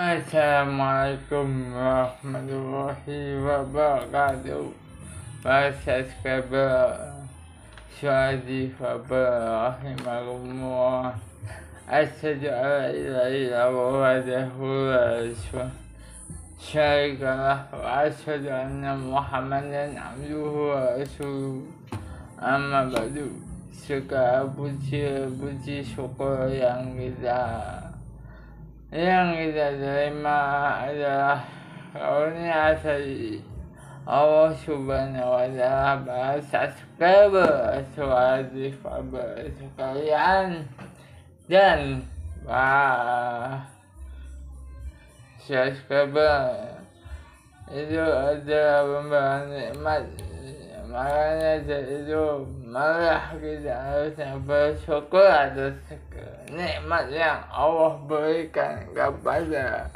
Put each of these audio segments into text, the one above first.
Assalamualaikum warahmatullahi wabarakatuh. Para subscriber Syadi Fabar Rahimahullah. Asyhadu an la ilaha illallah wahdahu la syarika lah wa asyhadu anna Muhammadan abduhu wa rasuluh. Amma ba'du. Segala puji syukur yang kita terima adalah karunia dari Allah Subhanahu wa Ta'ala. Para subscriber Syadi Fabar sekalian dan para subscriber itu adalah pemberian nikmat, makanya itu malah kita harusnya bersyukur atas nikmat yang Allah berikan kepada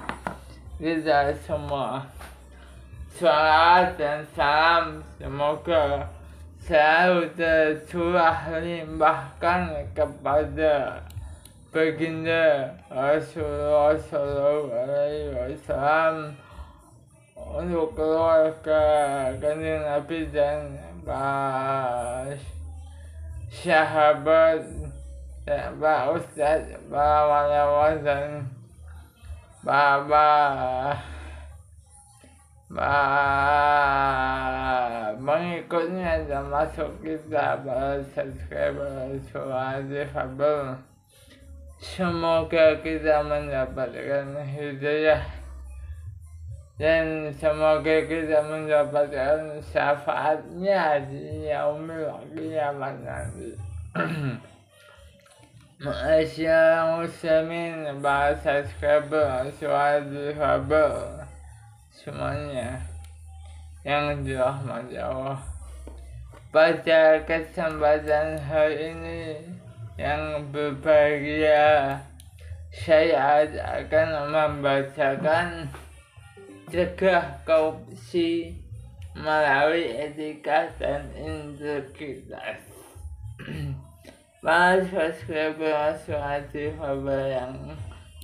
kita semua. Salawat dan salam semoga selalu tercurah limpahkan kepada baginda Rasulullah SAW, untuk keluarga kanjeng Nabi dan para sahabat, para ustadz, para wali dan para pengikutnya, termasuk kita para subscriber Syadi Fabar. Semoga kita mendapatkan hidayah dan semoga kita mendapatkan syafaatnya di yaumil kiamat nanti. Masyaallah muslimin, para subscriber Syadi Fabar semuanya yang dirahmati Allah. Pada kesempatan hari ini yang berbahagia, saya akan membacakan cegah korupsi melalui etika dan integritas. Para subscriber Syadi Fabar yang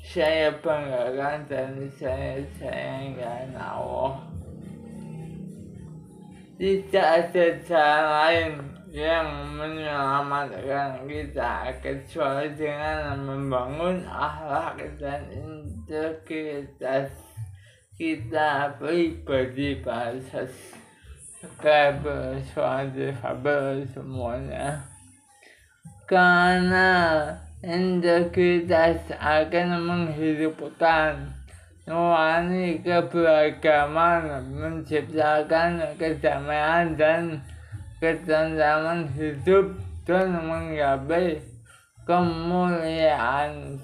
saya banggakan dan saya sayangkan Allah, tidak ada jalan lain yang menyelamatkan kita kecuali dengan membangun akhlak dan integritas kita pribadi. Para subscriber Syadi Fabar semuanya, karena integritas akan menghidupkan nurani keberagaman, menciptakan kedamaian dan ketentraman hidup, dan menggapai kemuliaan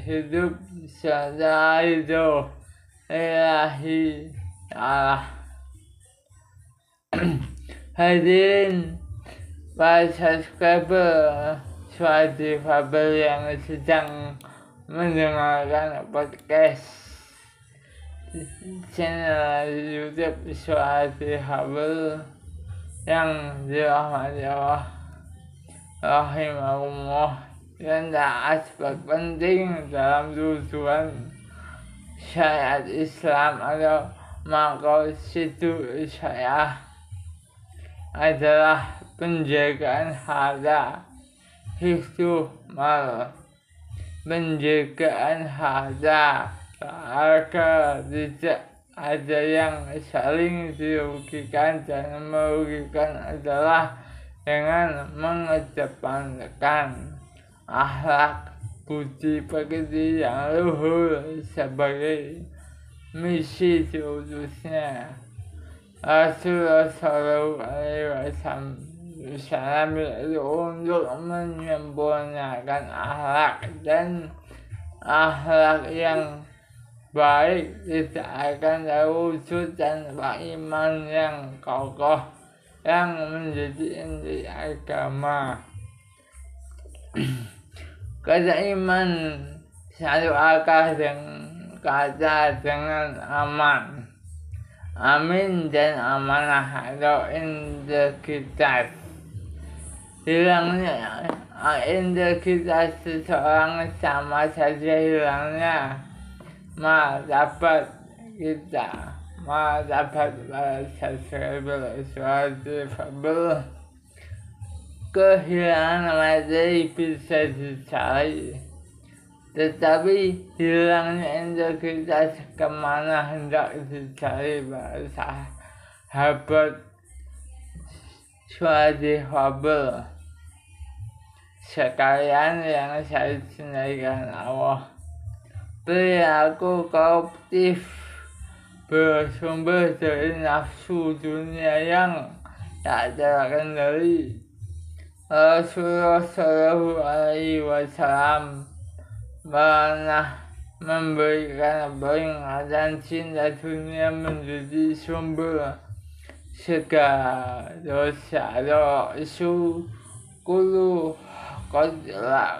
hidup serta ridho ilahi Allah. Hadirin para subscriber Syadi Fabar yang sedang mendengarkan podcast channel YouTube Syadi Fabar yang dirahmati Allah rahimahullah, dan aspek penting dalam tujuan syariat Islam atau maqasid syariah adalah penjagaan harta, hifdzu mal, penjagaan harta agar tidak ada yang saling dirugikan, dan merugikan adalah dengan mengedepankan akhlak budi pekerti yang luhur sebagai misi diutusnya Rasulullah SAW untuk menyempurnakan akhlak, dan akhlak yang baik tidak akan terwujud tanpa iman yang kokoh yang menjadi inti agama. Kata iman satu akar kata dengan aman, amin, dan amanah atau integritas. Hilangnya integritas seseorang sama saja hilangnya dapat subscriber suara difabel. Kehilangan materi bisa dicari, tetapi hilangnya integritas kemana hendak dicari bahasa sahabat suara difabel sekalian yang saya cintai Allah. Perilaku koruptif bersumber dari nafsu dunia yang tak terkendali. Rasulullah Shallallahu Alaihi Wasallam pernah memberikan peringatan cinta dunia menjadi sumber segala dosa. Rasul Kulu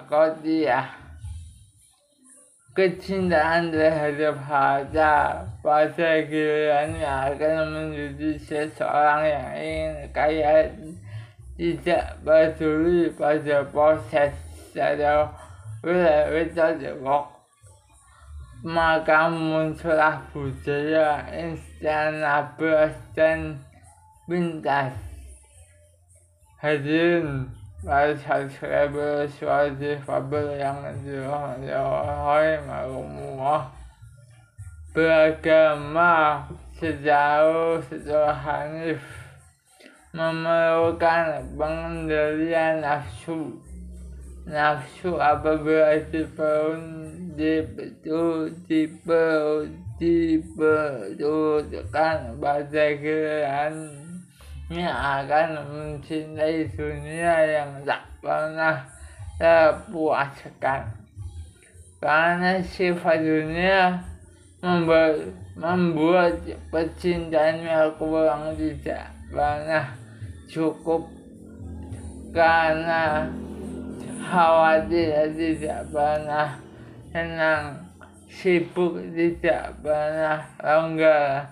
Qadiyah. Kecintaan terhadap harta pada gilirannya akan menjadi seseorang yang ingin kaya, tidak peduli pada proses atau metode, maka muncullah budaya instan nabas dan pintas. Hadirin para subscriber suara difabel yang dirahmati Allah, beragama sejauh Hanif memerlukan pengendalian nafsu. Nafsu apabila dipertujukan pada gilirannya akan mencintai dunia yang tak pernah terpuaskan. Karena sifat dunia membuat pecintaannya kurang tidak pernah cukup, karena khawatir tidak pernah tenang, sibuk tidak pernah longgar.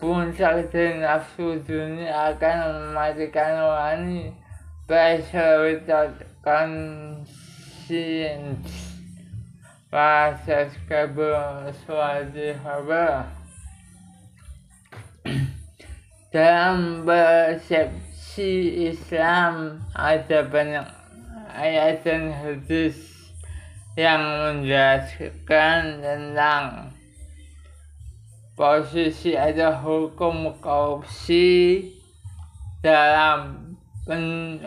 Puncak dari nafsu dunia akan mematikan rohani. Pressure without conscience. Para subscriber suara difabel, dalam persepsi Islam ada banyak ayat dan hadis yang menjelaskan tentang posisi atau hukum korupsi dalam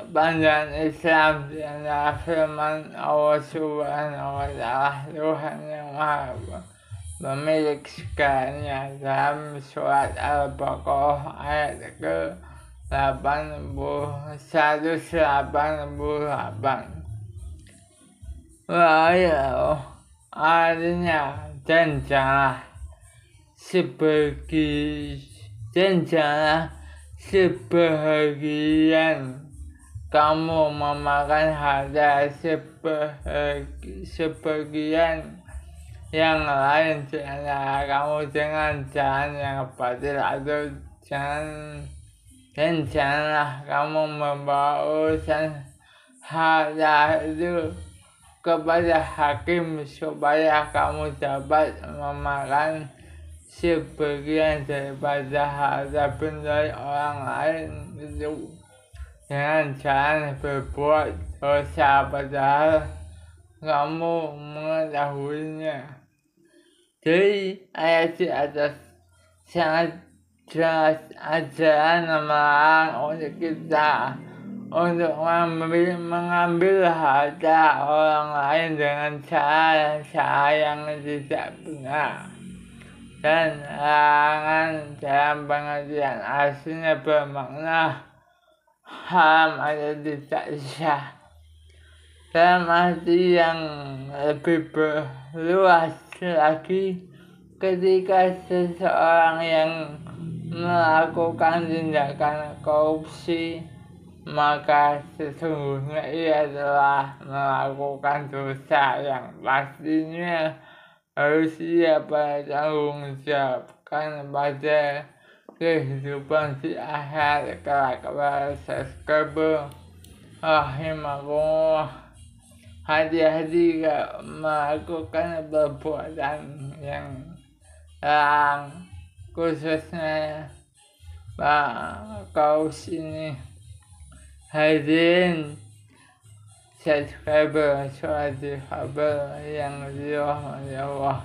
pandangan Islam. Di antara firman Allah Subhanahu wa Ta'ala, Tuhan yang Maha Pemilik segalanya, dalam surat Al-Baqarah ayat ke-188. Artinya, dan janganlah sebahagian kamu memakan harta sebagian yang lain di antara kamu dengan jalan yang batil, atau janganlah kamu membawa urusan harta itu kepada hakim supaya kamu dapat memakan sebagian daripada harta benda orang lain itu jangan berbuat dosa padahal kamu mengetahuinya. Dari ayat di atas sangat jelas ajaran melarang untuk kita untuk mengambil harta orang lain dengan cara yang tidak benar, dan larangan dalam pengertian aslinya bermakna haram atau tidak sah. Dalam arti yang lebih berluas lagi, ketika seseorang yang melakukan tindakan korupsi, maka sesungguhnya ia telah melakukan dosa yang pastinya harus ia bertanggung jawabkan pada kehidupan di akhirat kelak. Para subscriber rahimakumullah, hati-hati melakukan perbuatan yang yang khususnya kaos ini hadirin subscriber suara difabel yang dirahmati Allah.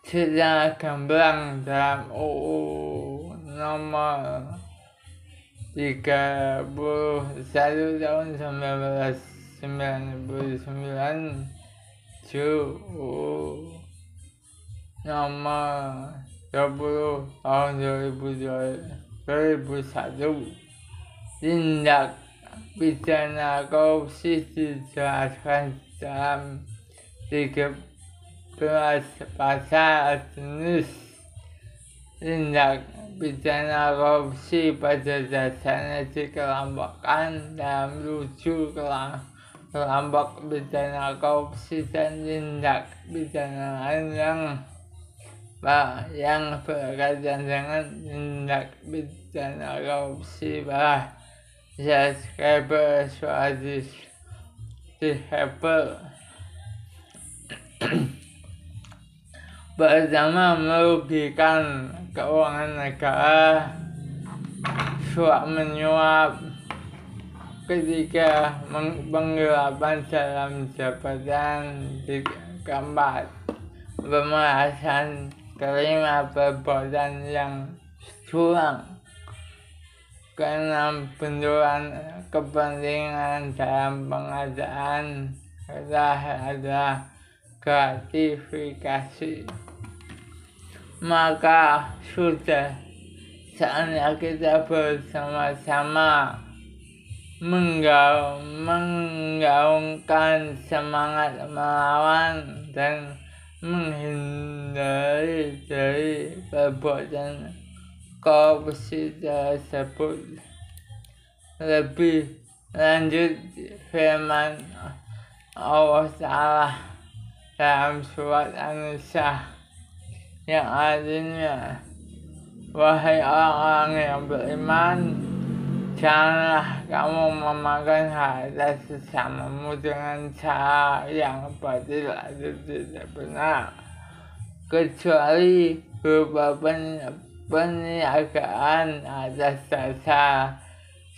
Secara gamblang dalam UU nomor 31 tahun 1999 UU nomor 20 tahun 2001 tindak pidana korupsi dijelaskan dalam 13 pasal jenis tindak pidana korupsi pada dasarnya dikelompokkan dalam 7 kelompok pidana korupsi dan tindak pidana lain yang berkaitan dengan tindak pidana korupsi. Subscriber suara difabel. Pertama, merugikan keuangan negara, suap menyuap. Ketiga, penggelapan dalam jabatan. Keempat, pemerasan. Kelima, perbuatan yang curang. Keenam, benturan kepentingan dalam pengadaan. Terakhir adalah gratifikasi. Maka sudah saatnya kita bersama-sama menggaungkan semangat melawan dan menghindari dari perbuatan korupsi tersebut. Lebih lanjut, firman Allah Ta'ala dalam surat An-Nisa yang artinya, wahai orang-orang yang beriman, janganlah kamu memakan harta sesamamu dengan cara yang batil atau tidak benar, kecuali berupa perniagaan atas dasar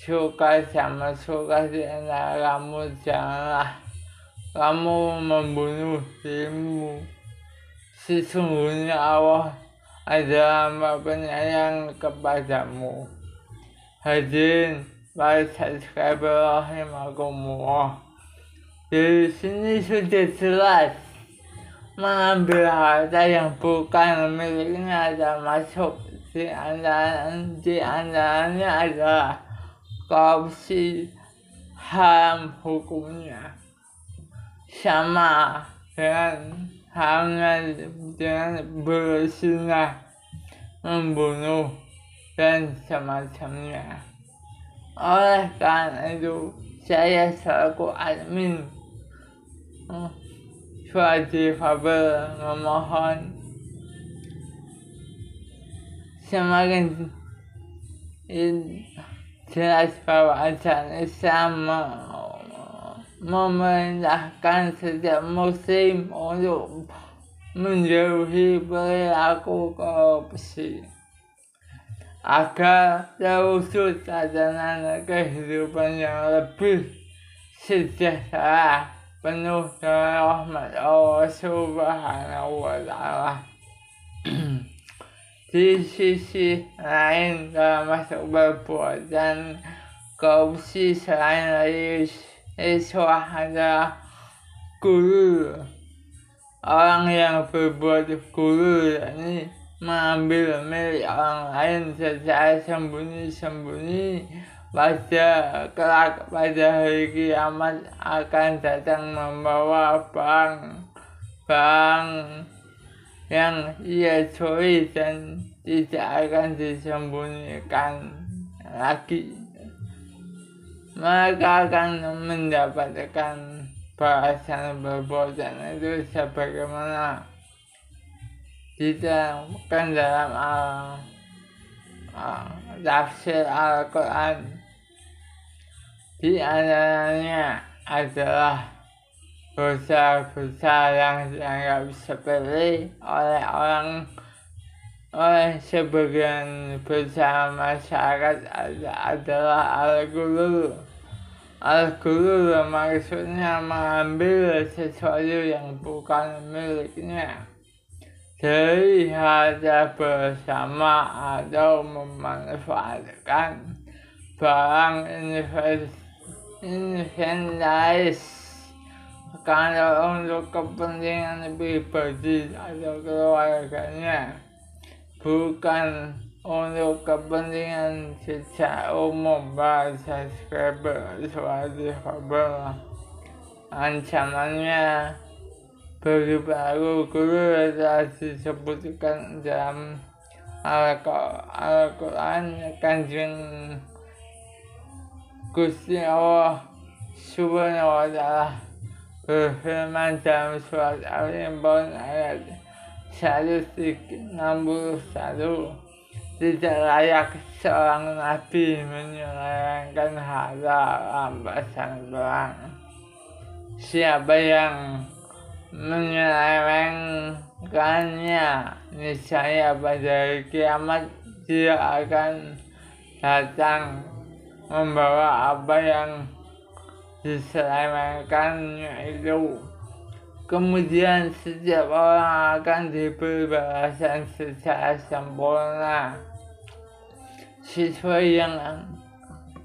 suka sama suka di antara kamu. Janganlah kamu membunuh dirimu. Sesungguhnya Allah adalah penyayang kepadamu. Hadirin para subscriber rahimakumullah. Di sini sudah jelas mengambil harta yang bukan miliknya termasuk di antaranya adalah korupsi. Haram hukumnya sama dengan haramnya dengan berzina, membunuh dan semacamnya. Oleh karena itu, saya selaku admin suara difabel memohon semakin jelas bahwa ajaran Islam memerintahkan setiap muslim untuk menjauhi perilaku korupsi agar terwujud tatanan kehidupan yang lebih sejahtera, penuh dengan rahmat Allah Subhanahu wa Ta'ala. Di sisi lain, termasuk perbuatan korupsi selain riswah adalah gulul. Orang yang berbuat gulul ini mengambil milik orang lain secara sembunyi-sembunyi, kelak pada hari kiamat akan datang membawa barang yang ia curi dan tidak akan disembunyikan lagi. Mereka akan mendapatkan balasan perbuatan itu sebagaimana diterangkan dalam tafsir Al-Quran. Di antaranya adalah dosa-dosa yang dianggap sepele oleh sebagian besar masyarakat adalah al-ghulul. Al-ghulul maksudnya mengambil sesuatu yang bukan miliknya dari harta bersama atau memanfaatkan barang inventaris kalau untuk kepentingan pribadi atau keluarganya, bukan untuk kepentingan secara umum. Bahasa Skripal suatu kabar ancamannya berupa al-ghulul telah disebutkan dalam Al-Quran. Kanjeng Gusti Allah Subhanahu wa Ta'ala berfirman dalam surat Al-Imran ayat 161, tidak layak seorang nabi menyelewengkan harta rampasan perang. Siapa yang menyelewengkannya, niscaya pada hari kiamat dia akan datang membawa apa yang diselewengkannya itu. Kemudian setiap orang akan diberi balasan secara sempurna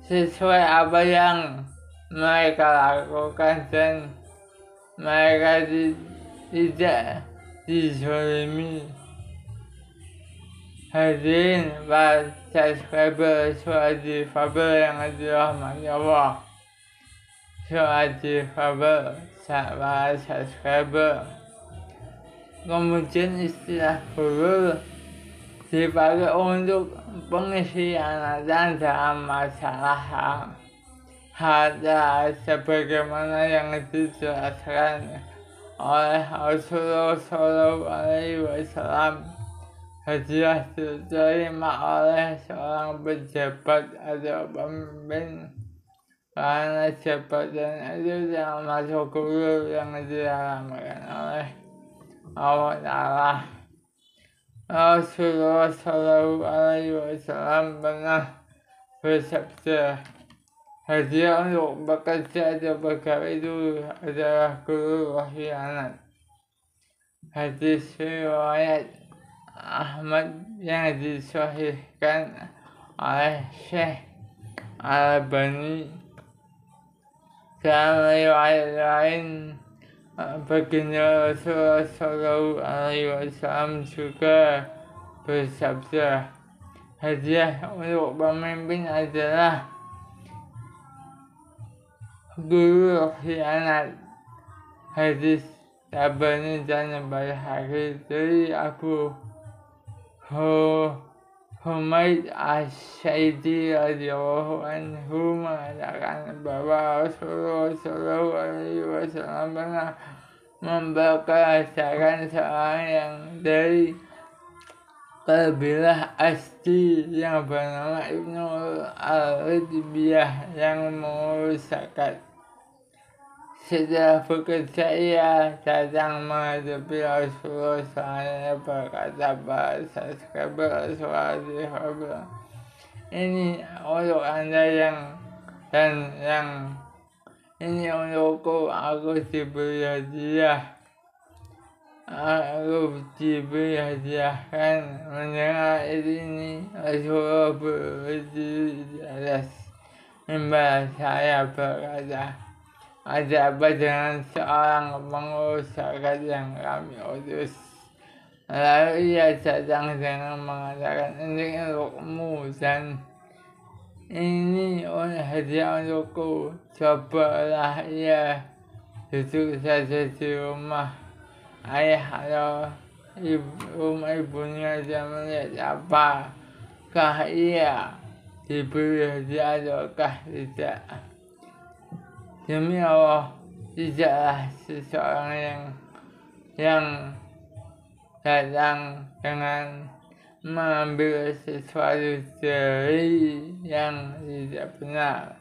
sesuai apa yang mereka lakukan, dan mereka tidak dizalimi. Hadirin baca Skripal surat Al-Fabel yang dirahmati Allah. Surat Al-Fabel bahasa Skripal. Kemudian istilah ghulul dipakai untuk pengkhianatan dalam masalah harta sebagaimana yang dijelaskan oleh Rasulullah SAW. Hadiah diterima oleh seorang pejabat atau pemimpin karena jabatan itu termasuk ghulul yang diharamkan oleh Allah Ta'ala. Rasulullah SAW pernah bersabda, hadiah untuk bekerja atau pegawai itu adalah ghulul khianat. Hadis riwayat Ahmad yang disahihkan oleh Syekh Al-Albani. Dalam riwayat lain, baginda Rasulullah SAW juga bersabda, hadiah untuk pemimpin adalah ghulul khianat. Hadis Tabrani dan Baihaqi dari Abu Humaid Asy-Syaidi radhiyallahu anhu mengatakan bahwa Rasulullah SAW pernah memperkarasakan seorang yang dari kabilah Asdi yang bernama Ibnu Al-Ridbiyah yang mengurus zakat. Setelah bekerja, ia datang menghadapi Rasulullah SAW berkata bahasa Skripal surat Al-Fabel, ini untuk Anda dan yang ini untukku. Aku diberi hadiah kan mendengar ini. Rasulullah berdiri di atas mimbar. Saya berkata, ada apa dengan seorang pengurus zakat yang kami utus? Lalu ia datang dengan mengatakan, ini untukmu dan ini hadiah untukku. Cobalah ia duduk saja di rumah ayah atau ibunya dan melihat apakah ia diberi hadiah ataukah tidak. Demi Allah, tidaklah seseorang yang datang dengan mengambil sesuatu dari yang tidak benar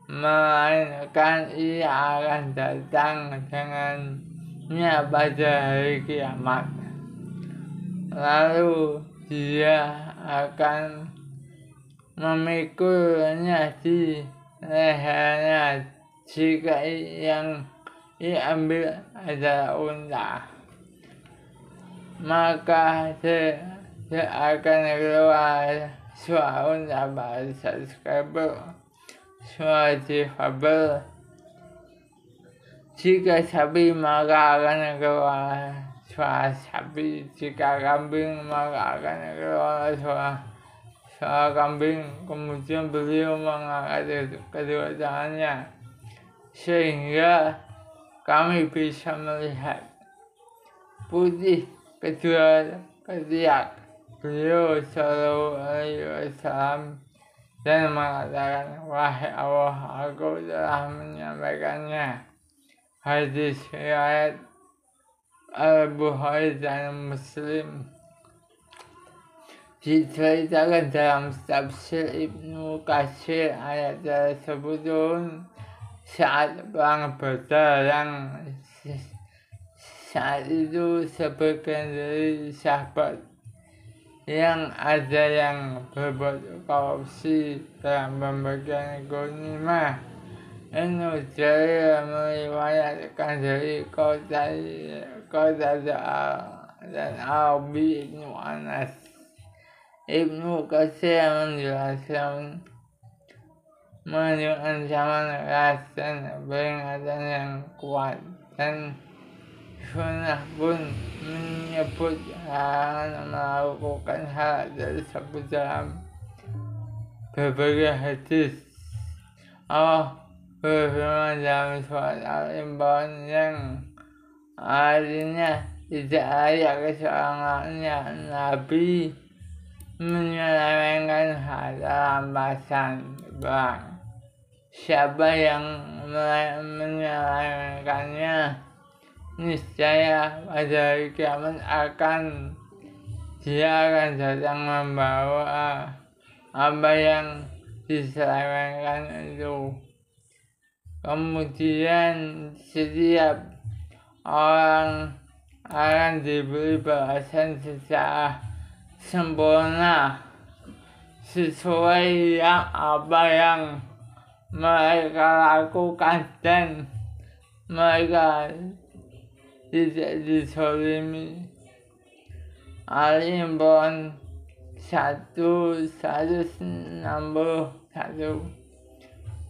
melainkan ia akan datang dengannya pada hari kiamat. Lalu dia akan memikulnya di lehernya jika yang diambil adalah unta. Maka dia akan keluar suara unta pada subscriber, suara difabel. Jika sapi maka akan keluar suara sapi, jika kambing maka akan keluar suara kambing. Kemudian beliau mengangkat kedua tangannya sehingga kami bisa melihat putih kedua ketiak beliau Shallallahu Alaihi Wasallam dan mengatakan, wahai Allah, aku telah menyampaikannya. Hadis riwayat Al-Bukhari dan Muslim. Diceritakan dalam tafsir Ibnu Katsir ayat tersebut saat perang Badar yang saat itu sebagian dari sahabat yang ada yang berbuat korupsi dalam pembagian ghanimah. Ibnu Jarir meriwayatkan dari Qatadah dan Abi Ibnu Anas. Ibnu Katsir menjelaskan ancaman keras dan peringatan yang kuat, dan sunnah pun menyebut larangan melakukan hal tersebut dalam berbagai hadis. Allah berfirman dalam surat Al-Imran yang artinya tidak layak seorangnya Nabi menyelewengkan harta rampasan perang. Siapa yang menyelewengkannya, niscaya pada hari kiamat dia akan datang membawa apa yang diselewengkan itu. Kemudian setiap orang akan diberi balasan secara sempurna sesuai apa yang mereka lakukan, dan mereka tidak dizalimi. Al-Imran 161.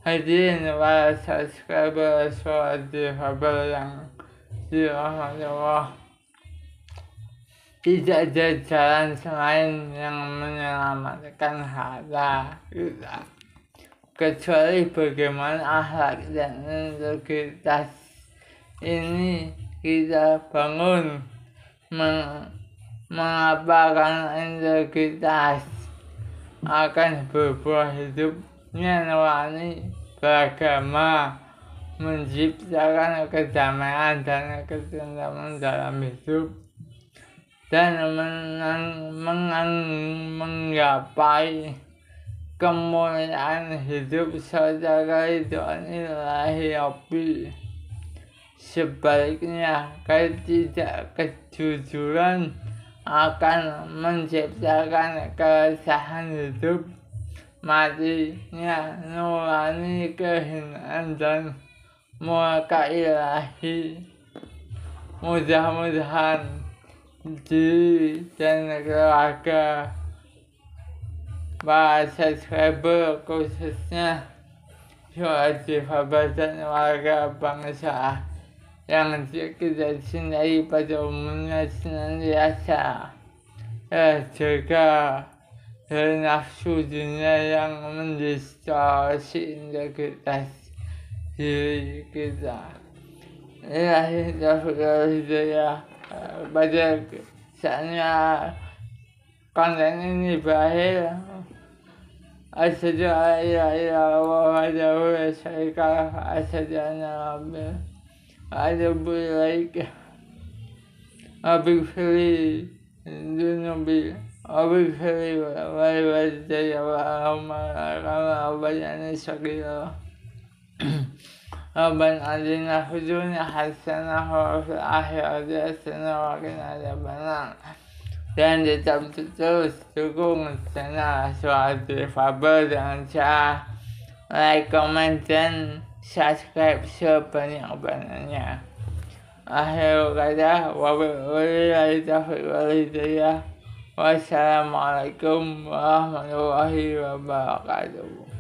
Hadirin para subscriber suara difabel yang dirahmati Allah, tidak ada jalan selain yang menyelamatkan harta kita kecuali bagaimana akhlak dan integritas ini kita bangun. Mengapa? Karena integritas akan berbuah hidupnya nurani, beragama, menciptakan kedamaian dan ketentraman dalam hidup, dan menggapai kemuliaan hidup serta keridhaan ilahi Rabbi. Sebaliknya, ketidakjujuran akan menciptakan keresahan hidup, matinya nurani, kehinaan dan murka ilahi. Mudah-mudahan diri dan keluarga para subscriber, khususnya suara difabel dan warga bangsa yang kita cintai pada umumnya, senantiasa jaga dari nafsu dunia yang mendistorsi integritas diri kita. Ilahi taufiq wal hidayah. Pada saatnya konten ini berakhir. Asyhadu an la ilaha illallah wahdahu la syarika lah, asyhadu anna Muhammadan atubu ilaik. Wabighfirli dunubi wabighfirli waliwalidayya wa allahumma kama rabbayani shaghira. ربنا آتنا في الدنيا حسنة وفي الآخرة حسنة وقنا عذاب النار. Dan tetap terus dukung channel Suatu Faber dengan cara like, comment, dan subscribe sebanyak-banyaknya. Akhir kata, wabillahi taufiq wal hidayah. Wassalamualaikum warahmatullahi wabarakatuh.